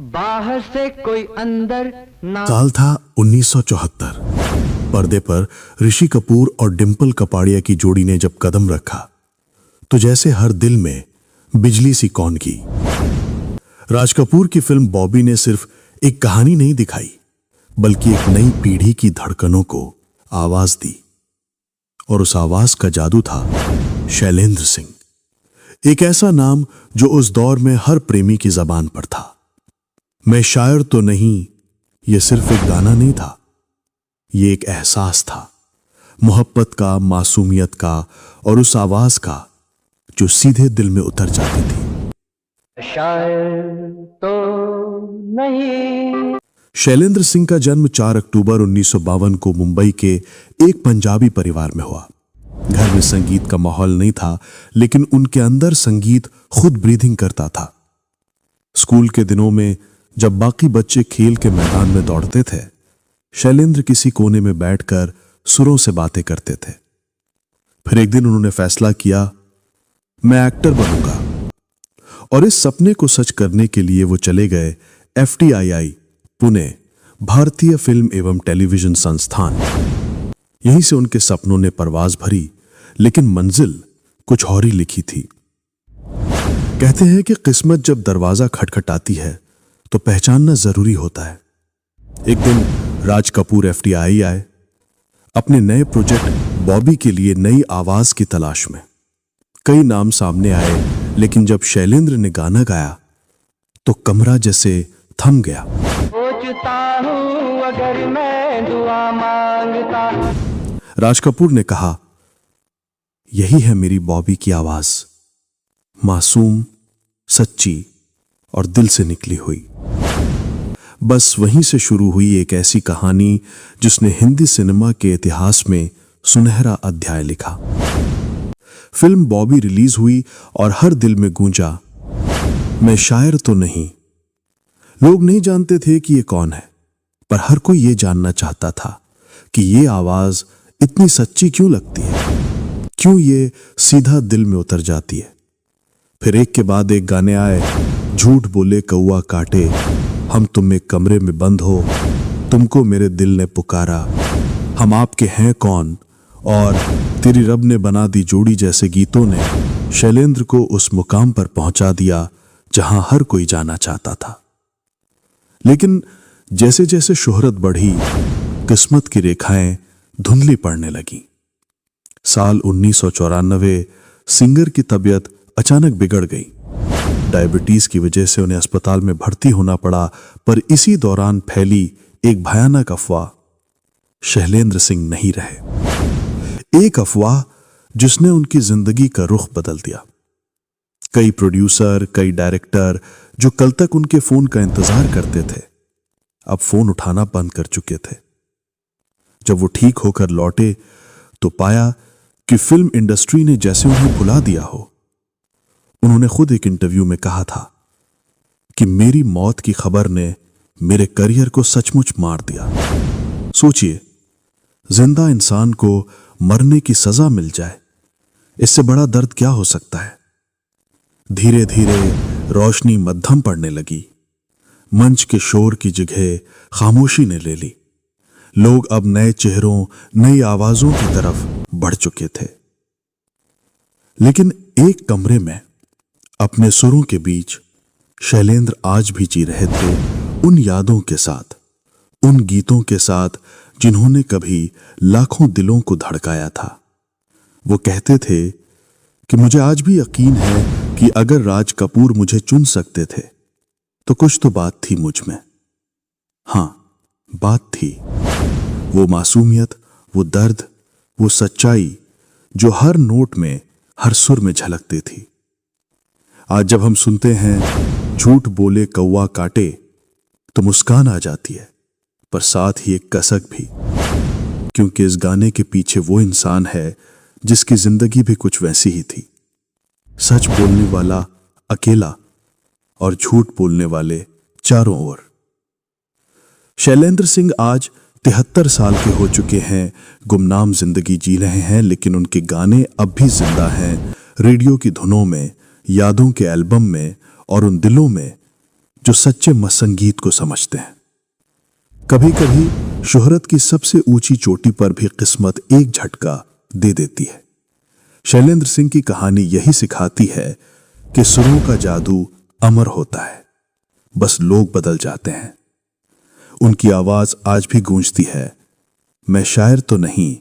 बाहर से कोई अंदर ना। साल था 1974। पर्दे पर ऋषि कपूर और डिंपल कपाड़िया की जोड़ी ने जब कदम रखा तो जैसे हर दिल में बिजली सी कौनकी। राज कपूर की फिल्म बॉबी ने सिर्फ एक कहानी नहीं दिखाई बल्कि एक नई पीढ़ी की धड़कनों को आवाज दी। और उस आवाज का जादू था शैलेंद्र सिंह, एक ऐसा नाम जो उस दौर में हर प्रेमी की जबान पर था। मैं शायर तो नहीं, यह सिर्फ एक गाना नहीं था, यह एक एहसास था, मोहब्बत का, मासूमियत का और उस आवाज का जो सीधे दिल में उतर जाती थी। शायर तो नहीं। शैलेंद्र सिंह का जन्म 4 अक्टूबर 1952 को मुंबई के एक पंजाबी परिवार में हुआ। घर में संगीत का माहौल नहीं था, लेकिन उनके अंदर संगीत खुद ब्रीदिंग करता था। स्कूल के दिनों में जब बाकी बच्चे खेल के मैदान में दौड़ते थे, शैलेंद्र किसी कोने में बैठकर सुरों से बातें करते थे। फिर एक दिन उन्होंने फैसला किया, मैं एक्टर बनूंगा। और इस सपने को सच करने के लिए वो चले गए FTII पुणे, भारतीय फिल्म एवं टेलीविजन संस्थान। यहीं से उनके सपनों ने परवाज भरी, लेकिन मंजिल कुछ और ही लिखी थी। कहते हैं कि किस्मत जब दरवाजा खटखटाती है तो पहचानना जरूरी होता है। एक दिन राज कपूर FTII आए, अपने नए प्रोजेक्ट बॉबी के लिए नई आवाज की तलाश में। कई नाम सामने आए, लेकिन जब शैलेंद्र ने गाना गाया तो कमरा जैसे थम गया। सोचता हूँ अगर मैं दुआ मांगता। राज कपूर ने कहा, यही है मेरी बॉबी की आवाज, मासूम, सच्ची और दिल से निकली हुई। बस वहीं से शुरू हुई एक ऐसी कहानी जिसने हिंदी सिनेमा के इतिहास में सुनहरा अध्याय लिखा। फिल्म बॉबी रिलीज हुई और हर दिल में गूंजा, मैं शायर तो नहीं। लोग नहीं जानते थे कि ये कौन है, पर हर कोई ये जानना चाहता था कि ये आवाज इतनी सच्ची क्यों लगती है, क्यों ये सीधा दिल में उतर जाती है। फिर एक के बाद एक गाने आए, झूठ बोले कौवा काटे, हम तुम एक कमरे में बंद हो, तुमको मेरे दिल ने पुकारा, हम आपके हैं कौन और तेरी रब ने बना दी जोड़ी जैसे गीतों ने शैलेंद्र को उस मुकाम पर पहुंचा दिया जहां हर कोई जाना चाहता था। लेकिन जैसे जैसे शोहरत बढ़ी, किस्मत की रेखाएं धुंधली पड़ने लगी। साल 1994 सिंगर की तबीयत अचानक बिगड़ गई। डायबिटीज की वजह से उन्हें अस्पताल में भर्ती होना पड़ा, पर इसी दौरान फैली एक भयानक अफवाह, शैलेंद्र सिंह नहीं रहे। एक अफवाह जिसने उनकी जिंदगी का रुख बदल दिया। कई प्रोड्यूसर, कई डायरेक्टर जो कल तक उनके फोन का इंतजार करते थे, अब फोन उठाना बंद कर चुके थे। जब वो ठीक होकर लौटे तो पाया कि फिल्म इंडस्ट्री ने जैसे उन्हें भुला दिया हो। उन्होंने खुद एक इंटरव्यू में कहा था कि मेरी मौत की खबर ने मेरे करियर को सचमुच मार दिया। सोचिए, जिंदा इंसान को मरने की सजा मिल जाए, इससे बड़ा दर्द क्या हो सकता है। धीरे धीरे रोशनी मध्यम पड़ने लगी। मंच के शोर की जगह खामोशी ने ले ली। लोग अब नए चेहरों, नई आवाजों की तरफ बढ़ चुके थे। लेकिन एक कमरे में अपने सुरों के बीच शैलेंद्र आज भी जी रहे थे, उन यादों के साथ, उन गीतों के साथ जिन्होंने कभी लाखों दिलों को धड़काया था। वो कहते थे कि मुझे आज भी यकीन है कि अगर राज कपूर मुझे चुन सकते थे तो कुछ तो बात थी मुझ में। हां, बात थी, वो मासूमियत, वो दर्द, वो सच्चाई जो हर नोट में, हर सुर में झलकती थी। आज जब हम सुनते हैं झूठ बोले कौवा काटे तो मुस्कान आ जाती है, पर साथ ही एक कसक भी, क्योंकि इस गाने के पीछे वो इंसान है जिसकी जिंदगी भी कुछ वैसी ही थी। सच बोलने वाला अकेला और झूठ बोलने वाले चारों ओर। शैलेंद्र सिंह आज 73 साल के हो चुके हैं, गुमनाम जिंदगी जी रहे हैं, लेकिन उनके गाने अब भी जिंदा हैं, रेडियो की धुनों में, यादों के एल्बम में और उन दिलों में जो सच्चे संगीत को समझते हैं। कभी कभी शोहरत की सबसे ऊंची चोटी पर भी किस्मत एक झटका दे देती है। शैलेंद्र सिंह की कहानी यही सिखाती है कि सुरों का जादू अमर होता है, बस लोग बदल जाते हैं। उनकी आवाज आज भी गूंजती है, मैं शायर तो नहीं